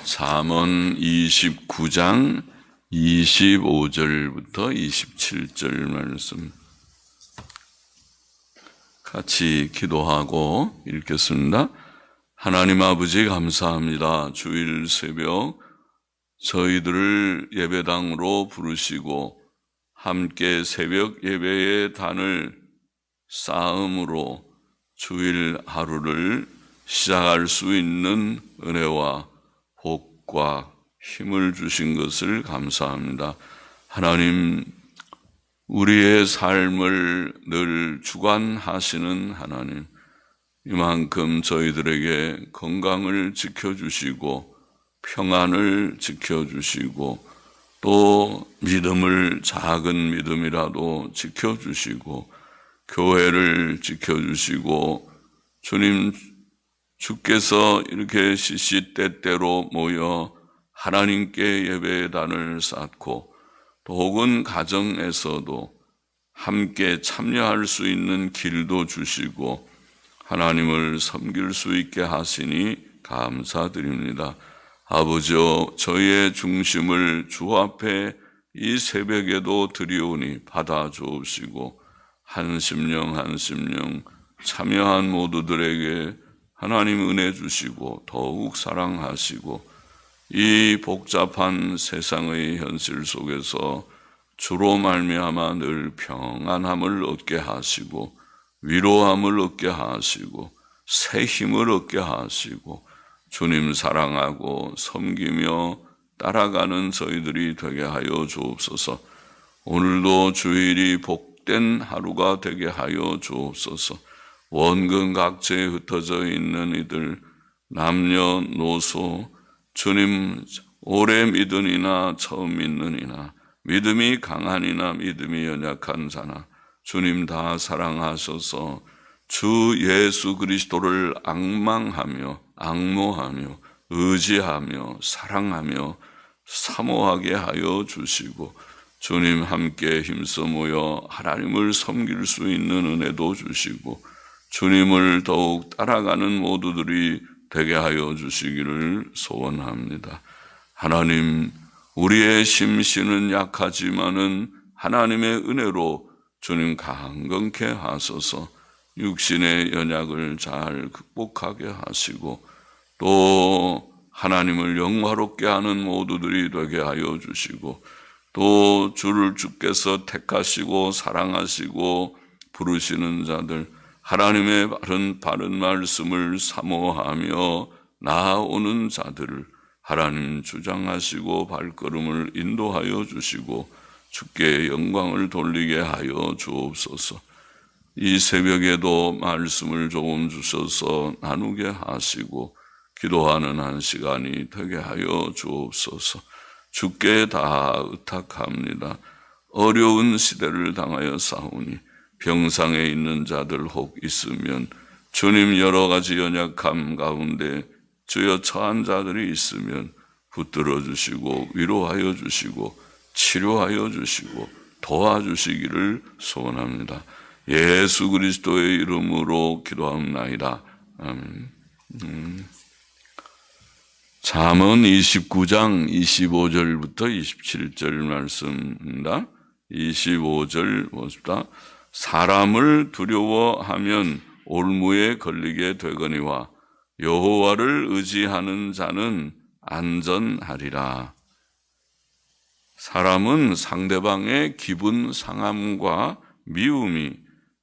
잠언 29장 25절부터 27절 말씀 같이 기도하고 읽겠습니다. 하나님 아버지 감사합니다. 주일 새벽 저희들을 예배당으로 부르시고 함께 새벽 예배의 단을 쌓음으로 주일 하루를 시작할 수 있는 은혜와 복과 힘을 주신 것을 감사합니다. 하나님, 우리의 삶을 늘 주관하시는 하나님, 이만큼 저희들에게 건강을 지켜주시고 평안을 지켜주시고 또 믿음을 작은 믿음이라도 지켜주시고 교회를 지켜주시고 주님 주께서 이렇게 시시때때로 모여 하나님께 예배의 단을 쌓고 또 혹은 가정에서도 함께 참여할 수 있는 길도 주시고 하나님을 섬길 수 있게 하시니 감사드립니다. 아버지여, 저희의 중심을 주 앞에 이 새벽에도 드리오니 받아주옵시고 한 심령 한 심령 참여한 모두들에게 하나님 은혜 주시고 더욱 사랑하시고 이 복잡한 세상의 현실 속에서 주로 말미암아 늘 평안함을 얻게 하시고 위로함을 얻게 하시고 새 힘을 얻게 하시고 주님 사랑하고 섬기며 따라가는 저희들이 되게 하여 주옵소서. 오늘도 주일이 복된 하루가 되게 하여 주옵소서. 원근 각지에 흩어져 있는 이들 남녀노소 주님 오래 믿으니나 처음 믿느니나 믿음이 강하니나 믿음이 연약한 자나 주님 다 사랑하셔서 주 예수 그리스도를 앙망하며 앙모하며 의지하며 사랑하며 사모하게 하여 주시고 주님 함께 힘써 모여 하나님을 섬길 수 있는 은혜도 주시고 주님을 더욱 따라가는 모두들이 되게 하여 주시기를 소원합니다. 하나님, 우리의 심신은 약하지만은 하나님의 은혜로 주님 강건케 하소서. 육신의 연약을 잘 극복하게 하시고 또 하나님을 영화롭게 하는 모두들이 되게 하여 주시고 또 주를 주께서 택하시고 사랑하시고 부르시는 자들 하나님의 바른 말씀을 사모하며 나아오는 자들을 하나님 주장하시고 발걸음을 인도하여 주시고 주께 영광을 돌리게 하여 주옵소서. 이 새벽에도 말씀을 조금 주셔서 나누게 하시고 기도하는 한 시간이 되게 하여 주옵소서. 주께 다 의탁합니다. 어려운 시대를 당하여 싸우니 병상에 있는 자들 혹 있으면 주님 여러 가지 연약함 가운데 주여 처한 자들이 있으면 붙들어 주시고 위로하여 주시고 치료하여 주시고 도와주시기를 소원합니다. 예수 그리스도의 이름으로 기도합나이다. 아멘. 잠언 29장 25절부터 27절 말씀입니다. 25절 보십시다. 사람을 두려워하면 올무에 걸리게 되거니와 여호와를 의지하는 자는 안전하리라. 사람은 상대방의 기분 상함과 미움이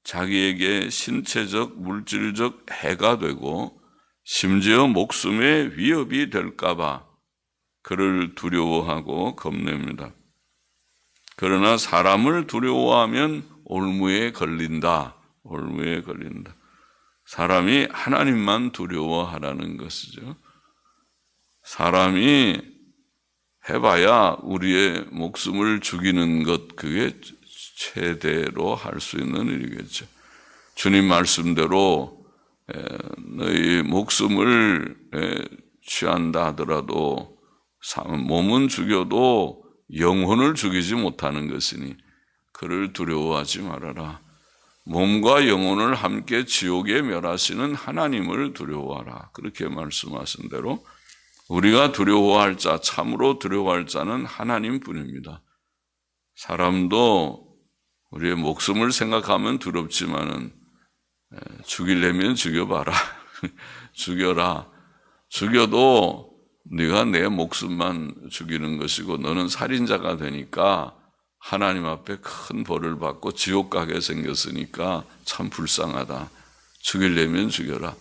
자기에게 신체적, 물질적 해가 되고 심지어 목숨의 위협이 될까봐 그를 두려워하고 겁냅니다. 그러나 사람을 두려워하면 올무에 걸린다. 올무에 걸린다. 사람이 하나님만 두려워하라는 것이죠. 사람이 해봐야 우리의 목숨을 죽이는 것, 그게 최대로 할 수 있는 일이겠죠. 주님 말씀대로 너희 목숨을 취한다 하더라도 몸은 죽여도 영혼을 죽이지 못하는 것이니 그를 두려워하지 말아라. 몸과 영혼을 함께 지옥에 멸하시는 하나님을 두려워하라. 그렇게 말씀하신 대로 우리가 두려워할 자, 참으로 두려워할 자는 하나님뿐입니다. 사람도 우리의 목숨을 생각하면 두렵지만은 죽이려면 죽여봐라. 죽여라. 죽여도 네가 내 목숨만 죽이는 것이고 너는 살인자가 되니까 하나님 앞에 큰 벌을 받고 지옥 가게 생겼으니까 참 불쌍하다. 죽이려면 죽여라.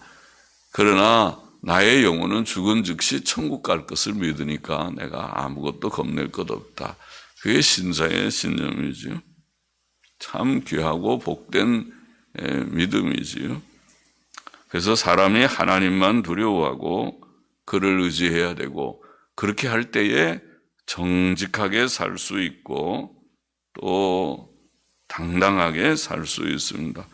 그러나 나의 영혼은 죽은 즉시 천국 갈 것을 믿으니까 내가 아무것도 겁낼 것 없다. 그게 신자의 신념이지요. 참 귀하고 복된 믿음이지요. 그래서 사람이 하나님만 두려워하고 그를 의지해야 되고 그렇게 할 때에 정직하게 살 수 있고 또 당당하게 살 수 있습니다.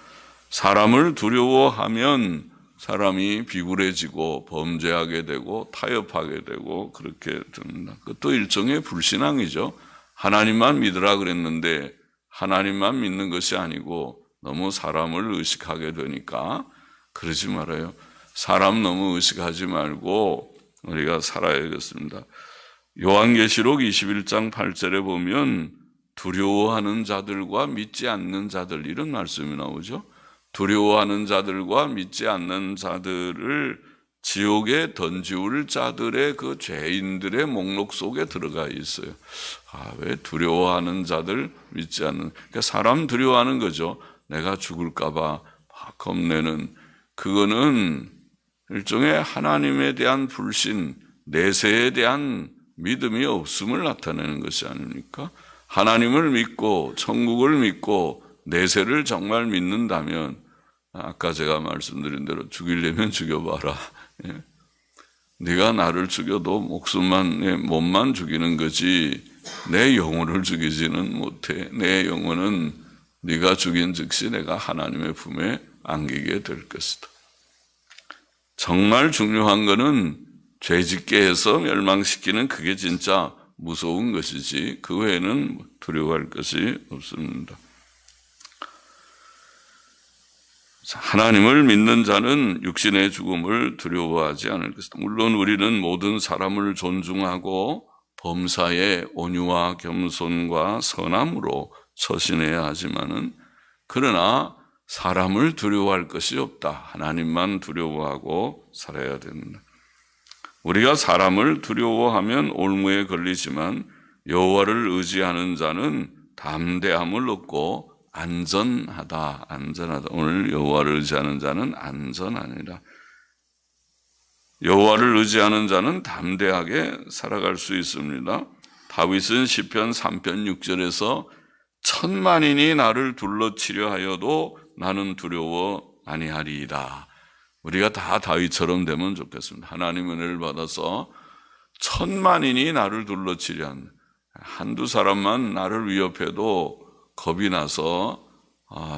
사람을 두려워하면 사람이 비굴해지고 범죄하게 되고 타협하게 되고 그렇게 됩니다. 그것도 일종의 불신앙이죠. 하나님만 믿으라 그랬는데 하나님만 믿는 것이 아니고 너무 사람을 의식하게 되니까 그러지 말아요. 사람 너무 의식하지 말고 우리가 살아야겠습니다. 요한계시록 21장 8절에 보면 두려워하는 자들과 믿지 않는 자들 이런 말씀이 나오죠. 두려워하는 자들과 믿지 않는 자들을 지옥에 던지울 자들의 그 죄인들의 목록 속에 들어가 있어요. 왜 두려워하는 자들, 믿지 않는, 그러니까 사람 두려워하는 거죠. 내가 죽을까봐 겁내는, 그거는 일종의 하나님에 대한 불신, 내세에 대한 믿음이 없음을 나타내는 것이 아닙니까? 하나님을 믿고 천국을 믿고 내세를 정말 믿는다면 아까 제가 말씀드린 대로 죽이려면 죽여봐라. 네가 나를 죽여도 목숨만, 내 몸만 죽이는 거지 내 영혼을 죽이지는 못해. 내 영혼은 네가 죽인 즉시 내가 하나님의 품에 안기게 될 것이다. 정말 중요한 거는 죄짓게 해서 멸망시키는 그게 진짜 무서운 것이지 그 외에는 두려워할 것이 없습니다. 하나님을 믿는 자는 육신의 죽음을 두려워하지 않을 것이다. 물론 우리는 모든 사람을 존중하고 범사에 온유와 겸손과 선함으로 처신해야 하지만은 그러나 사람을 두려워할 것이 없다. 하나님만 두려워하고 살아야 된다. 우리가 사람을 두려워하면 올무에 걸리지만 여호와를 의지하는 자는 담대함을 얻고 안전하다. 오늘 여호와를 의지하는 자는 안전하니라. 여호와를 의지하는 자는 담대하게 살아갈 수 있습니다. 다윗은 시편 3편 6절에서 천만인이 나를 둘러치려 하여도 나는 두려워 아니하리이다. 우리가 다 다윗처럼 되면 좋겠습니다. 하나님의 은혜를 받아서 천만인이 나를 둘러치려 한다. 한두 사람만 나를 위협해도 겁이 나서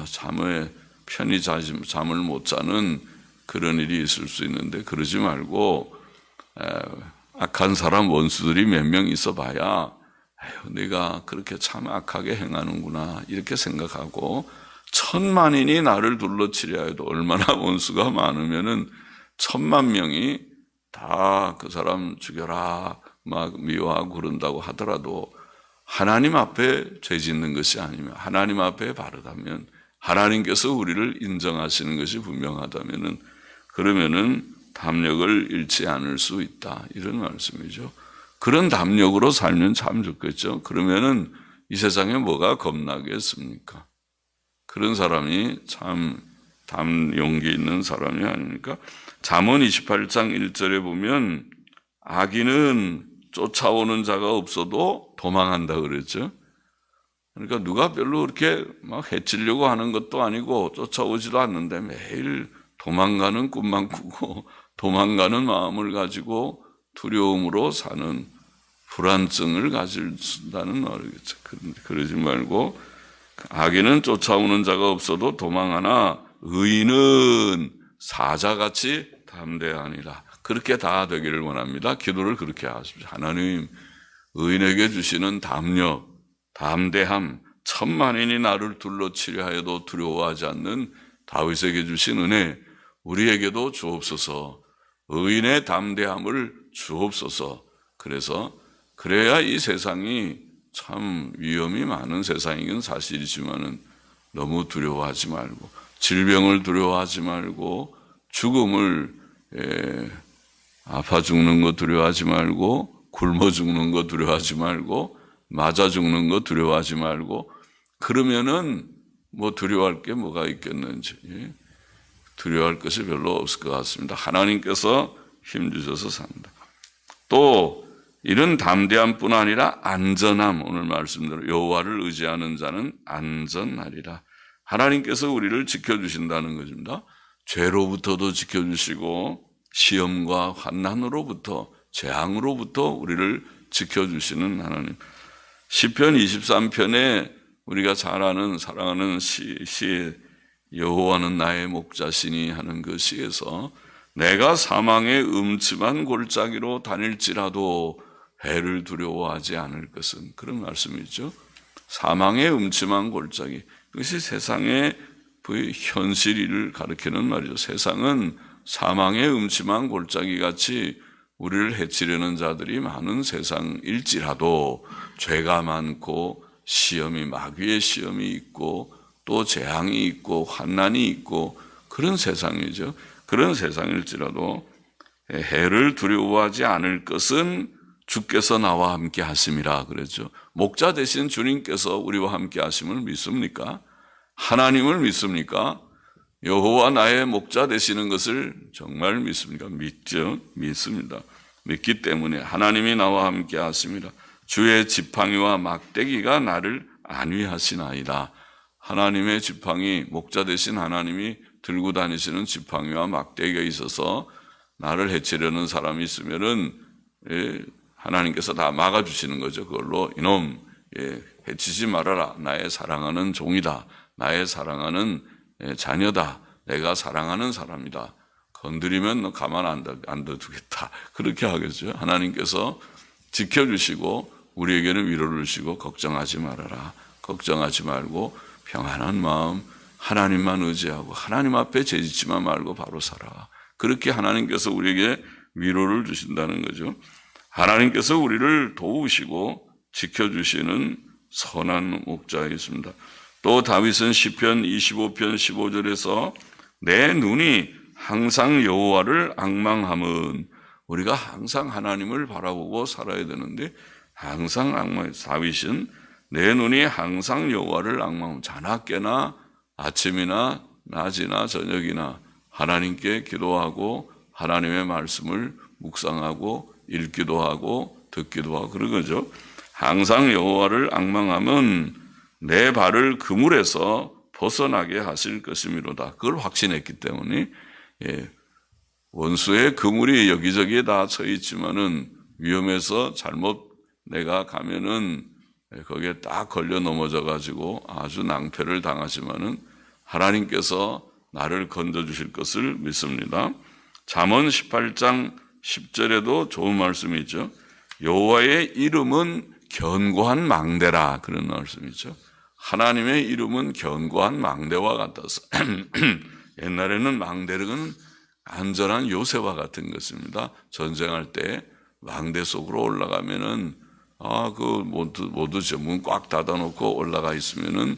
잠을 편히 잠을 못 자는 그런 일이 있을 수 있는데 그러지 말고 악한 사람 원수들이 몇 명 있어 봐야 내가 그렇게 참 악하게 행하는구나 이렇게 생각하고 천만인이 나를 둘러치려 해도 얼마나 원수가 많으면은 1000만 명이 다 그 사람 죽여라 막 미워하고 그런다고 하더라도 하나님 앞에 죄 짓는 것이 아니면 하나님 앞에 바르다면 하나님께서 우리를 인정하시는 것이 분명하다면은 그러면은 담력을 잃지 않을 수 있다 이런 말씀이죠. 그런 담력으로 살면 참 좋겠죠. 그러면은 이 세상에 뭐가 겁나겠습니까? 그런 사람이 참 용기 있는 사람이 아닙니까? 잠언 28장 1절에 보면 악인은 쫓아오는 자가 없어도 도망한다 그랬죠. 그러니까 누가 별로 그렇게 막 해치려고 하는 것도 아니고 쫓아오지도 않는데 매일 도망가는 꿈만 꾸고 도망가는 마음을 가지고 두려움으로 사는 불안증을 가진다는 말이겠죠. 그러지 말고 악인은 쫓아오는 자가 없어도 도망하나 의인은 사자같이 담대하니라. 그렇게 다 되기를 원합니다. 기도를 그렇게 하십시오. 하나님, 의인에게 주시는 담력, 담대함, 천만인이 나를 둘러치려 하여도 두려워하지 않는 다윗에게 주신 은혜, 우리에게도 주옵소서. 의인의 담대함을 주옵소서. 그래야 이 세상이 참 위험이 많은 세상이긴 사실이지만은 너무 두려워하지 말고, 질병을 두려워하지 말고, 죽음을 아파 죽는 거 두려워하지 말고, 굶어 죽는 거 두려워하지 말고, 맞아 죽는 거 두려워하지 말고, 그러면은 뭐 두려워할 게 뭐가 있겠는지, 두려워할 것이 별로 없을 것 같습니다. 하나님께서 힘주셔서 삽니다. 또 이런 담대함뿐 아니라 안전함, 오늘 말씀대로 여호와를 의지하는 자는 안전하리라. 하나님께서 우리를 지켜주신다는 것입니다. 죄로부터도 지켜주시고 시험과 환난으로부터, 재앙으로부터 우리를 지켜주시는 하나님. 시편 23편에 우리가 잘 아는 사랑하는 시에 여호와는 나의 목자시니 하는 그 시에서 내가 사망의 음침한 골짜기로 다닐지라도 해를 두려워하지 않을 것은, 그런 말씀이죠. 사망의 음침한 골짜기, 그것이 세상의 현실을 가리키는 말이죠. 세상은 사망의 음침한 골짜기 같이 우리를 해치려는 자들이 많은 세상일지라도 죄가 많고 시험이, 마귀의 시험이 있고 또 재앙이 있고 환난이 있고 그런 세상이죠. 그런 세상일지라도 해를 두려워하지 않을 것은 주께서 나와 함께 하심이라 그랬죠. 목자 되신 주님께서 우리와 함께 하심을 믿습니까? 하나님을 믿습니까? 여호와 나의 목자 되시는 것을 정말 믿습니까? 믿죠. 믿습니다. 믿기 때문에 하나님이 나와 함께 하심이라. 주의 지팡이와 막대기가 나를 안위하시나이다. 하나님의 지팡이, 목자 되신 하나님이 들고 다니시는 지팡이와 막대기가 있어서 나를 해치려는 사람이 있으면은 하나님께서 다 막아주시는 거죠. 그걸로 이놈 해치지 말아라. 나의 사랑하는 종이다. 나의 사랑하는 자녀다. 내가 사랑하는 사람이다. 건드리면 너 가만 안 둬두겠다. 그렇게 하겠죠. 하나님께서 지켜주시고 우리에게는 위로를 주시고 걱정하지 말아라. 걱정하지 말고 평안한 마음 하나님만 의지하고 하나님 앞에 죄짓지만 말고 바로 살아. 그렇게 하나님께서 우리에게 위로를 주신다는 거죠. 하나님께서 우리를 도우시고 지켜주시는 선한 목자이십니다. 또 다윗은 시편 25편 15절에서 내 눈이 항상 여호와를 앙망함은, 우리가 항상 하나님을 바라보고 살아야 되는데 항상 앙망, 다윗은 내 눈이 항상 여호와를 앙망함, 자나깨나 아침이나 낮이나 저녁이나 하나님께 기도하고 하나님의 말씀을 묵상하고 읽기도 하고 듣기도 하고 그런 거죠. 항상 여호와를 앙망함은 내 발을 그물에서 벗어나게 하실 것이미로다. 그걸 확신했기 때문에 원수의 그물이 여기저기에 다 쳐 있지만은 위험해서 잘못 내가 가면은 거기에 딱 걸려 넘어져 가지고 아주 낭패를 당하지만은 하나님께서 나를 건져 주실 것을 믿습니다. 잠언 18장 10절에도 좋은 말씀이 있죠. 여호와의 이름은 견고한 망대라, 그런 말씀이죠. 하나님의 이름은 견고한 망대와 같아서 옛날에는 망대는 안전한 요새와 같은 것입니다. 전쟁할 때 망대 속으로 올라가면은 모두 문 꽉 닫아놓고 올라가 있으면은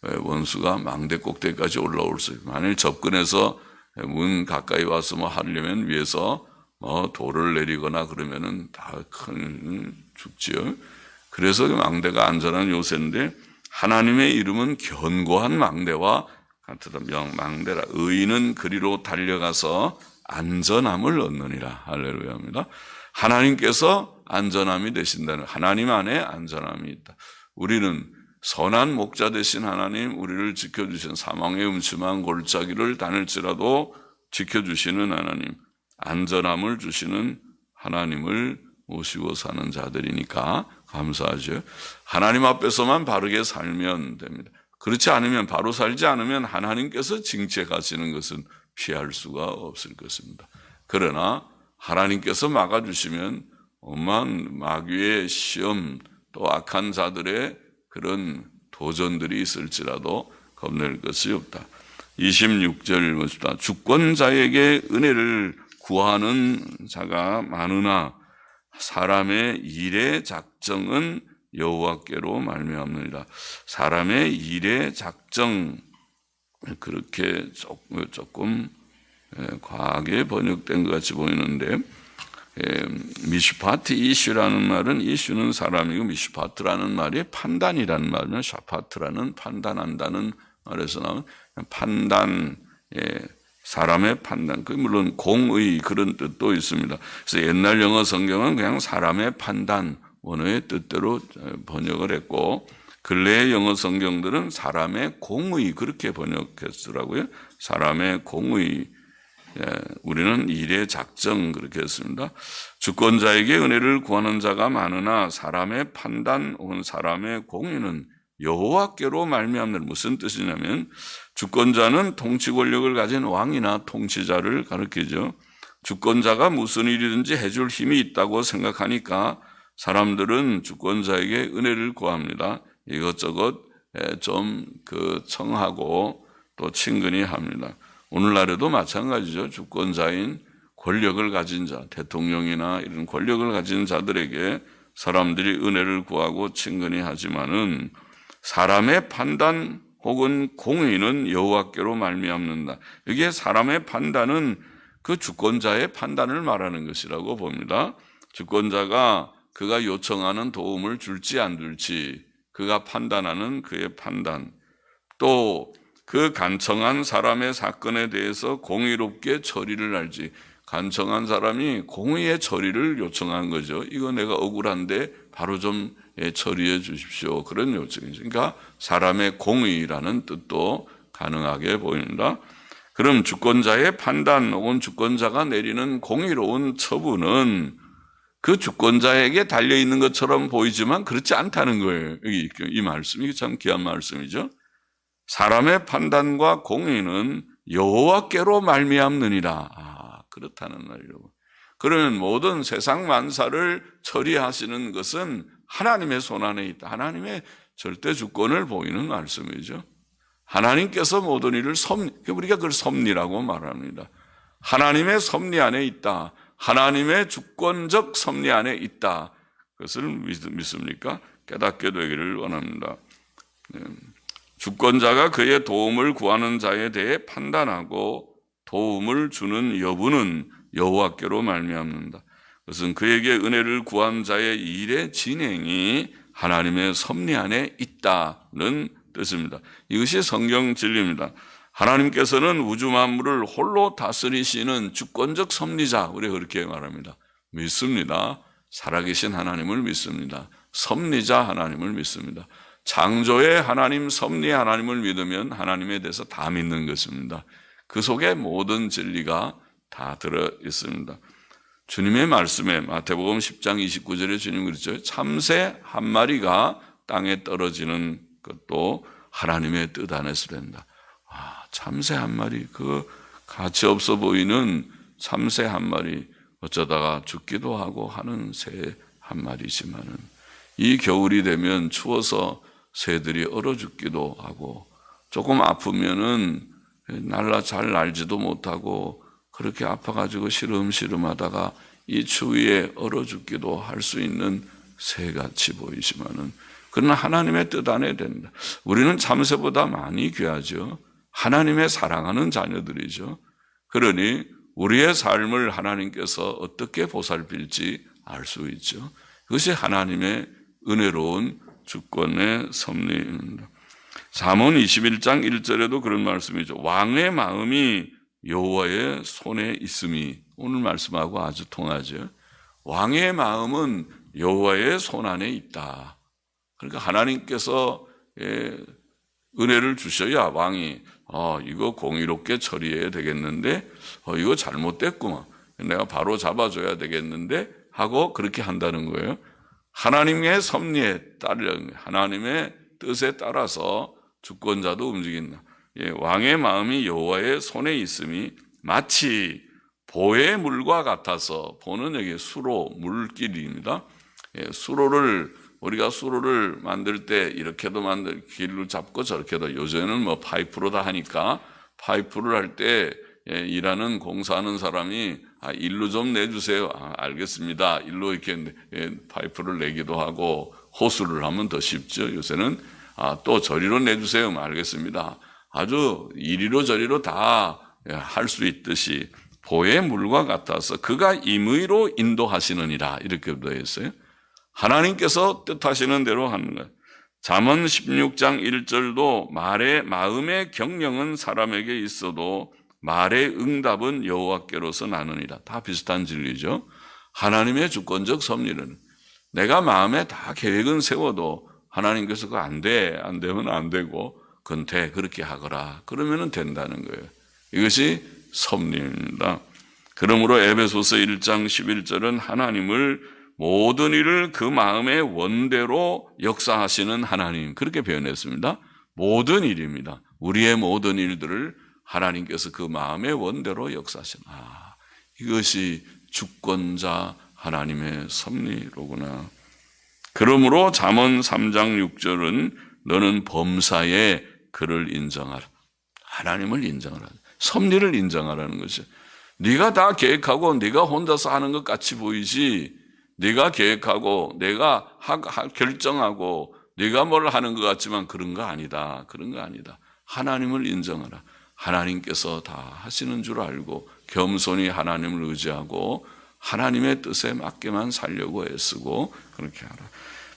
원수가 망대 꼭대기까지 올라올 수 있어요. 만일 접근해서 문 가까이 와서 하려면 위에서 돌을 내리거나 그러면은 다 큰 죽지요. 그래서 망대가 안전한 요새인데 하나님의 이름은 견고한 망대와 같으다. 망대라. 의인은 그리로 달려가서 안전함을 얻느니라. 할렐루야입니다. 하나님께서 안전함이 되신다는, 하나님 안에 안전함이 있다. 우리는 선한 목자 되신 하나님, 우리를 지켜주신 사망의 음침한 골짜기를 다닐지라도 지켜주시는 하나님, 안전함을 주시는 하나님을 모시고 사는 자들이니까 감사하죠. 하나님 앞에서만 바르게 살면 됩니다. 그렇지 않으면, 바로 살지 않으면 하나님께서 징책하시는 것은 피할 수가 없을 것입니다. 그러나 하나님께서 막아주시면 엄한 마귀의 시험, 또 악한 자들의 그런 도전들이 있을지라도 겁낼 것이 없다. 26절 봅시다. 주권자에게 은혜를 구하는 자가 많으나 사람의 일의 작정은 여호와께로 말미암느니라. 사람의 일의 작정, 그렇게 조금 과하게 번역된 것 같이 보이는데, 미슈파트 이슈라는 말은, 이슈는 사람이고 미슈파트라는 말이 판단이라는 말이면 샤파트라는 판단한다는 말에서 나온 판단, 사람의 판단, 그 물론 공의 그런 뜻도 있습니다. 그래서 옛날 영어 성경은 그냥 사람의 판단, 원어의 뜻대로 번역을 했고, 근래의 영어 성경들은 사람의 공의 그렇게 번역했더라고요. 사람의 공의. 우리는 일의 작정 그렇게 했습니다. 주권자에게 은혜를 구하는 자가 많으나 사람의 판단 혹은 사람의 공의는 여호와께로 말미암는. 무슨 뜻이냐면 주권자는 통치 권력을 가진 왕이나 통치자를 가리키죠. 주권자가 무슨 일이든지 해줄 힘이 있다고 생각하니까 사람들은 주권자에게 은혜를 구합니다. 이것저것 좀 청하고 또 친근히 합니다. 오늘날에도 마찬가지죠. 주권자인 권력을 가진 자, 대통령이나 이런 권력을 가진 자들에게 사람들이 은혜를 구하고 친근히 하지만은 사람의 판단 혹은 공의는 여호와께로 말미암는다. 이게 사람의 판단은 그 주권자의 판단을 말하는 것이라고 봅니다. 주권자가 그가 요청하는 도움을 줄지 안 줄지 그가 판단하는 그의 판단, 또 그 간청한 사람의 사건에 대해서 공의롭게 처리를 할지, 간청한 사람이 공의의 처리를 요청한 거죠. 이거 내가 억울한데 바로 좀 처리해 주십시오. 그런 요청이죠. 그러니까 사람의 공의라는 뜻도 가능하게 보입니다. 그럼 주권자의 판단 혹은 주권자가 내리는 공의로운 처분은 그 주권자에게 달려있는 것처럼 보이지만 그렇지 않다는 거예요. 이 말씀이, 이게 참 귀한 말씀이죠. 사람의 판단과 공의는 여호와께로 말미암느니라. 그렇다는 말이죠. 그러면 모든 세상 만사를 처리하시는 것은 하나님의 손안에 있다. 하나님의 절대 주권을 보이는 말씀이죠. 하나님께서 모든 일을 우리가 그걸 섭리라고 말합니다. 하나님의 섭리 안에 있다. 하나님의 주권적 섭리 안에 있다. 그것을 믿습니까? 깨닫게 되기를 원합니다. 주권자가 그의 도움을 구하는 자에 대해 판단하고 도움을 주는 여부는 여호와께로 말미암는다. 그것은 그에게 은혜를 구한 자의 일의 진행이 하나님의 섭리 안에 있다는 뜻입니다. 이것이 성경 진리입니다. 하나님께서는 우주 만물을 홀로 다스리시는 주권적 섭리자, 우리가 그렇게 말합니다. 믿습니다. 살아계신 하나님을 믿습니다. 섭리자 하나님을 믿습니다. 창조의 하나님, 섭리의 하나님을 믿으면 하나님에 대해서 다 믿는 것입니다. 그 속에 모든 진리가 다 들어 있습니다. 주님의 말씀에 마태복음 10장 29절에 주님 그랬죠. 참새 한 마리가 땅에 떨어지는 것도 하나님의 뜻 안에서 된다. 참새 한 마리, 그 가치 없어 보이는 참새 한 마리, 어쩌다가 죽기도 하고 하는 새 한 마리지만은 이 겨울이 되면 추워서 새들이 얼어 죽기도 하고 조금 아프면은 잘 날지도 못하고 그렇게 아파가지고 시름시름하다가 이 추위에 얼어 죽기도 할 수 있는 새같이 보이지만은 그러나 하나님의 뜻 안에 된다. 우리는 참새보다 많이 귀하죠. 하나님의 사랑하는 자녀들이죠. 그러니 우리의 삶을 하나님께서 어떻게 보살필지 알 수 있죠. 그것이 하나님의 은혜로운 주권의 섭리입니다. 잠언 21장 1절에도 그런 말씀이죠. 왕의 마음이 여호와의 손에 있음이, 오늘 말씀하고 아주 통하죠. 왕의 마음은 여호와의 손 안에 있다. 그러니까 하나님께서 은혜를 주셔야 왕이 이거 공의롭게 처리해야 되겠는데 이거 잘못됐구만, 내가 바로 잡아줘야 되겠는데 하고 그렇게 한다는 거예요. 하나님의 섭리에 따라, 하나님의 뜻에 따라서 주권자도 움직인다. 왕의 마음이 여호와의 손에 있음이 마치 보의 물과 같아서, 보는 여기 수로, 물길입니다. 우리가 수로를 만들 때 이렇게도 길을 잡고 저렇게도, 요새는 파이프로 다 하니까 파이프를 할 때 일하는 공사하는 사람이 일로 좀 내주세요. 알겠습니다. 일로 이렇게 파이프를 내기도 하고, 호수를 하면 더 쉽죠. 요새는 또 저리로 내주세요. 알겠습니다. 아주 이리로 저리로 다 할 수 있듯이 보의 물과 같아서 그가 임의로 인도하시느니라 이렇게 되어 있어요. 하나님께서 뜻하시는 대로 하는 거예요. 잠언 16장 1절도 마음의 경영은 사람에게 있어도 말의 응답은 여호와께로서 나느니라. 다 비슷한 진리죠. 하나님의 주권적 섭리는 내가 마음에 다 계획은 세워도 하나님께서 그거 안 되면 안 되고 그건 돼 그렇게 하거라 그러면 된다는 거예요. 이것이 섭리입니다. 그러므로 에베소서 1장 11절은 하나님을 모든 일을 그 마음의 원대로 역사하시는 하나님 그렇게 표현했습니다. 모든 일입니다. 우리의 모든 일들을 하나님께서 그 마음의 원대로 역사하시는 이것이 주권자 하나님의 섭리로구나. 그러므로 잠언 3장 6절은 너는 범사에 그를 인정하라. 하나님을 인정하라. 섭리를 인정하라는 것이죠. 네가 다 계획하고 네가 혼자서 하는 것 같이 보이지 네가 계획하고 네가 결정하고 네가 뭘 하는 것 같지만 그런 거 아니다. 그런 거 아니다. 하나님을 인정하라. 하나님께서 다 하시는 줄 알고 겸손히 하나님을 의지하고 하나님의 뜻에 맞게만 살려고 애쓰고 그렇게 하라.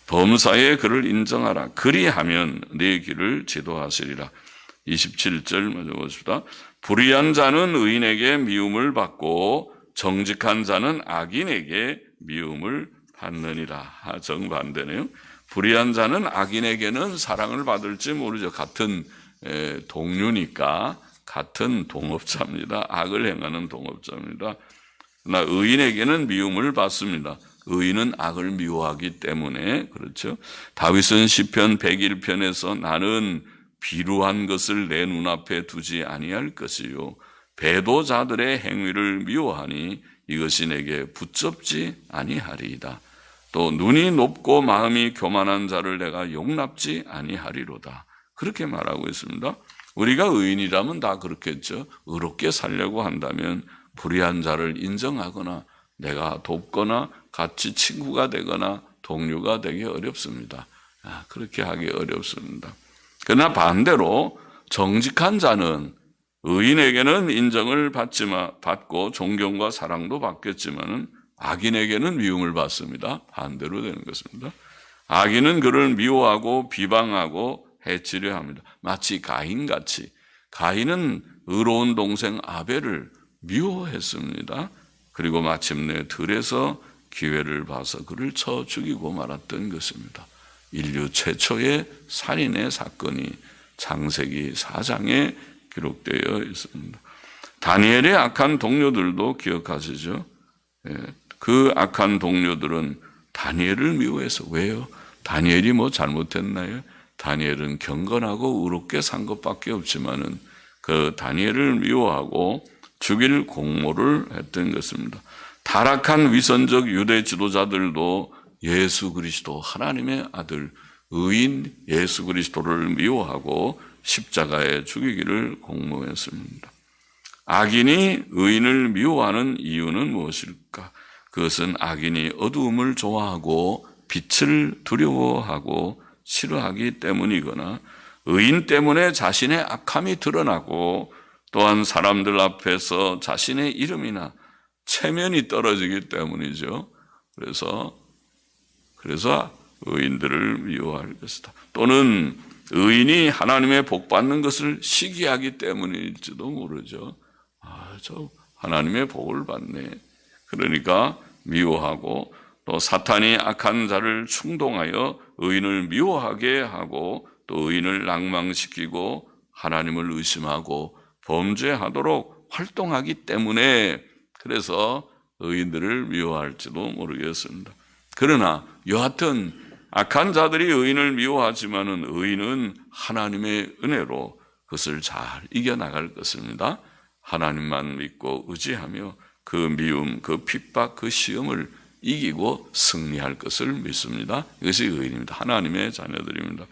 범사에 그를 인정하라. 그리하면 네 길을 지도하시리라. 27절 먼저 보십시다. 불의한 자는 의인에게 미움을 받고 정직한 자는 악인에게 미움을 받느니라. 정반대네요. 불의한 자는 악인에게는 사랑을 받을지 모르죠. 같은 동료니까 같은 동업자입니다. 악을 행하는 동업자입니다. 그러나 의인에게는 미움을 받습니다. 의인은 악을 미워하기 때문에 그렇죠. 다윗은 시편 101편에서 나는 비루한 것을 내 눈앞에 두지 아니할 것이요 배도자들의 행위를 미워하니 이것이 내게 붙잡지 아니하리이다. 또 눈이 높고 마음이 교만한 자를 내가 용납지 아니하리로다. 그렇게 말하고 있습니다. 우리가 의인이라면 다 그렇겠죠. 의롭게 살려고 한다면 불의한 자를 인정하거나 내가 돕거나 같이 친구가 되거나 동료가 되기 어렵습니다. 그렇게 하기 어렵습니다. 그러나 반대로 정직한 자는 의인에게는 인정을 받고 존경과 사랑도 받겠지만 악인에게는 미움을 받습니다. 반대로 되는 것입니다. 악인은 그를 미워하고 비방하고 해치려 합니다. 마치 가인같이. 가인은 의로운 동생 아벨을 미워했습니다. 그리고 마침내 들에서 기회를 봐서 그를 쳐 죽이고 말았던 것입니다. 인류 최초의 살인의 사건이 창세기 4장에 기록되어 있습니다. 다니엘의 악한 동료들도 기억하시죠? 그 악한 동료들은 다니엘을 미워해서 왜요? 다니엘이 뭐 잘못했나요? 다니엘은 경건하고 의롭게 산 것밖에 없지만은 그 다니엘을 미워하고 죽일 공모를 했던 것입니다. 타락한 위선적 유대 지도자들도 예수 그리스도 하나님의 아들 의인 예수 그리스도를 미워하고 십자가에 죽이기를 공모했습니다. 악인이 의인을 미워하는 이유는 무엇일까? 그것은 악인이 어두움을 좋아하고 빛을 두려워하고 싫어하기 때문이거나 의인 때문에 자신의 악함이 드러나고 또한 사람들 앞에서 자신의 이름이나 체면이 떨어지기 때문이죠. 그래서 의인들을 미워할 것이다. 또는 의인이 하나님의 복 받는 것을 시기하기 때문일지도 모르죠. 저 하나님의 복을 받네. 그러니까 미워하고 또 사탄이 악한 자를 충동하여 의인을 미워하게 하고 또 의인을 낭망시키고 하나님을 의심하고 범죄하도록 활동하기 때문에 그래서 의인들을 미워할지도 모르겠습니다. 그러나 여하튼 악한 자들이 의인을 미워하지만은 의인은 하나님의 은혜로 그것을 잘 이겨나갈 것입니다. 하나님만 믿고 의지하며 그 미움, 그 핍박, 그 시험을 이기고 승리할 것을 믿습니다. 이것이 의인입니다. 하나님의 자녀들입니다.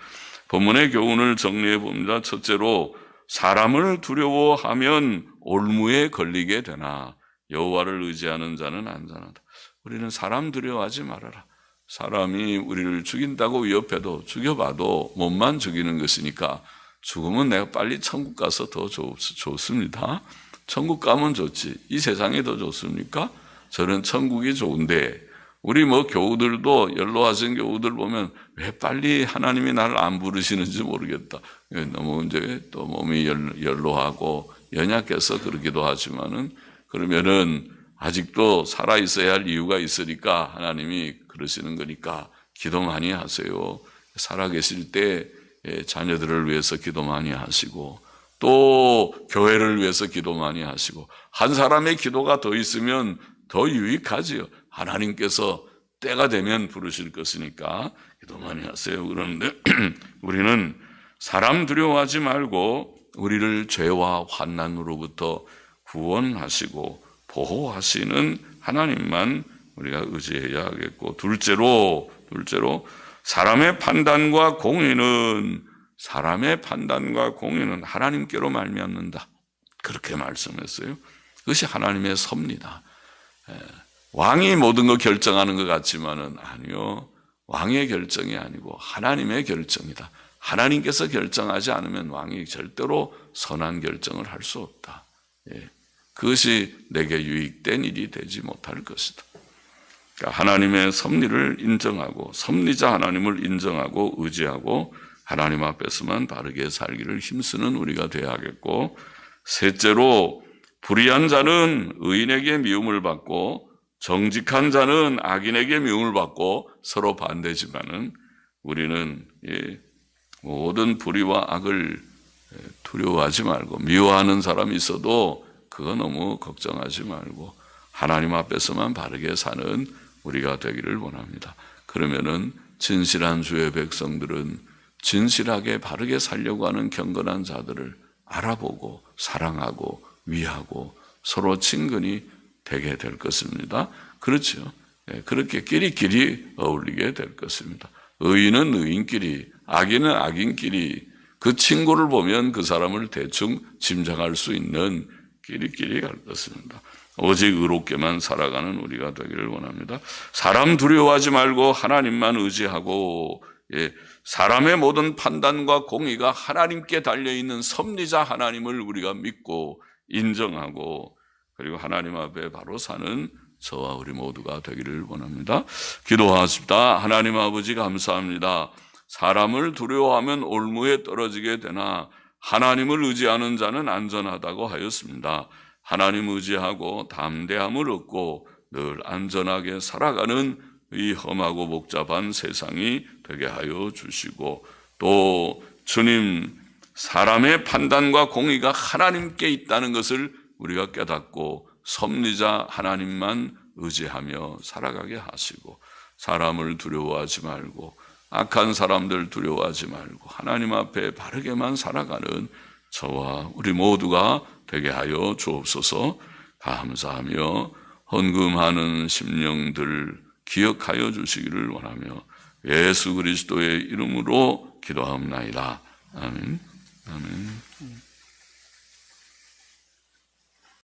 본문의 교훈을 정리해 봅니다. 첫째로 사람을 두려워하면 올무에 걸리게 되나 여호와를 의지하는 자는 안전하다. 우리는 사람 두려워하지 말아라. 사람이 우리를 죽인다고 위협해도 죽여봐도 몸만 죽이는 것이니까 죽으면 내가 빨리 천국 가서 더 좋습니다. 천국 가면 좋지. 이 세상이 더 좋습니까? 저는 천국이 좋은데 우리 교우들도 연로하신 교우들 보면 왜 빨리 하나님이 나를 안 부르시는지 모르겠다. 너무 이제 또 몸이 연로하고 연약해서 그러기도 하지만은 그러면은 아직도 살아 있어야 할 이유가 있으니까 하나님이 그러시는 거니까 기도 많이 하세요. 살아 계실 때 자녀들을 위해서 기도 많이 하시고 또 교회를 위해서 기도 많이 하시고 한 사람의 기도가 더 있으면 더 유익하지요. 하나님께서 때가 되면 부르실 것이니까 기도 많이 하세요. 그런데 우리는 사람 두려워하지 말고 우리를 죄와 환난으로부터 구원하시고 보호하시는 하나님만 우리가 의지해야 하겠고, 둘째로 사람의 판단과 공의는 하나님께로 말미암는다. 그렇게 말씀했어요. 그것이 하나님의 섭니다. 왕이 모든 거 결정하는 것 같지만은 아니요. 왕의 결정이 아니고 하나님의 결정이다. 하나님께서 결정하지 않으면 왕이 절대로 선한 결정을 할 수 없다. 그것이 내게 유익된 일이 되지 못할 것이다. 그러니까 하나님의 섭리를 인정하고 섭리자 하나님을 인정하고 의지하고 하나님 앞에서만 바르게 살기를 힘쓰는 우리가 되어야겠고, 셋째로 불의한 자는 의인에게 미움을 받고 정직한 자는 악인에게 미움을 받고 서로 반대지만은 우리는 모든 불의와 악을 두려워하지 말고, 미워하는 사람이 있어도 그거 너무 걱정하지 말고 하나님 앞에서만 바르게 사는 우리가 되기를 원합니다. 그러면은 진실한 주의 백성들은 진실하게 바르게 살려고 하는 경건한 자들을 알아보고 사랑하고 위하고 서로 친근히 되게 될 것입니다. 그렇죠. 그렇게 끼리끼리 어울리게 될 것입니다. 의인은 의인끼리, 악인은 악인끼리, 그 친구를 보면 그 사람을 대충 짐작할 수 있는 끼리끼리 갈 것입니다. 오직 의롭게만 살아가는 우리가 되기를 원합니다. 사람 두려워하지 말고 하나님만 의지하고, 사람의 모든 판단과 공의가 하나님께 달려있는 섭리자 하나님을 우리가 믿고 인정하고, 그리고 하나님 앞에 바로 사는 저와 우리 모두가 되기를 원합니다. 기도하십시다. 하나님 아버지 감사합니다. 사람을 두려워하면 올무에 떨어지게 되나 하나님을 의지하는 자는 안전하다고 하였습니다. 하나님 의지하고 담대함을 얻고 늘 안전하게 살아가는 이 험하고 복잡한 세상이 되게 하여 주시고, 또 주님, 사람의 판단과 공의가 하나님께 있다는 것을 우리가 깨닫고 섭리자 하나님만 의지하며 살아가게 하시고, 사람을 두려워하지 말고 악한 사람들 두려워하지 말고 하나님 앞에 바르게만 살아가는 저와 우리 모두가 되게 하여 주옵소서. 감사하며 헌금하는 심령들 기억하여 주시기를 원하며 예수 그리스도의 이름으로 기도하옵나이다. 아멘. 아멘.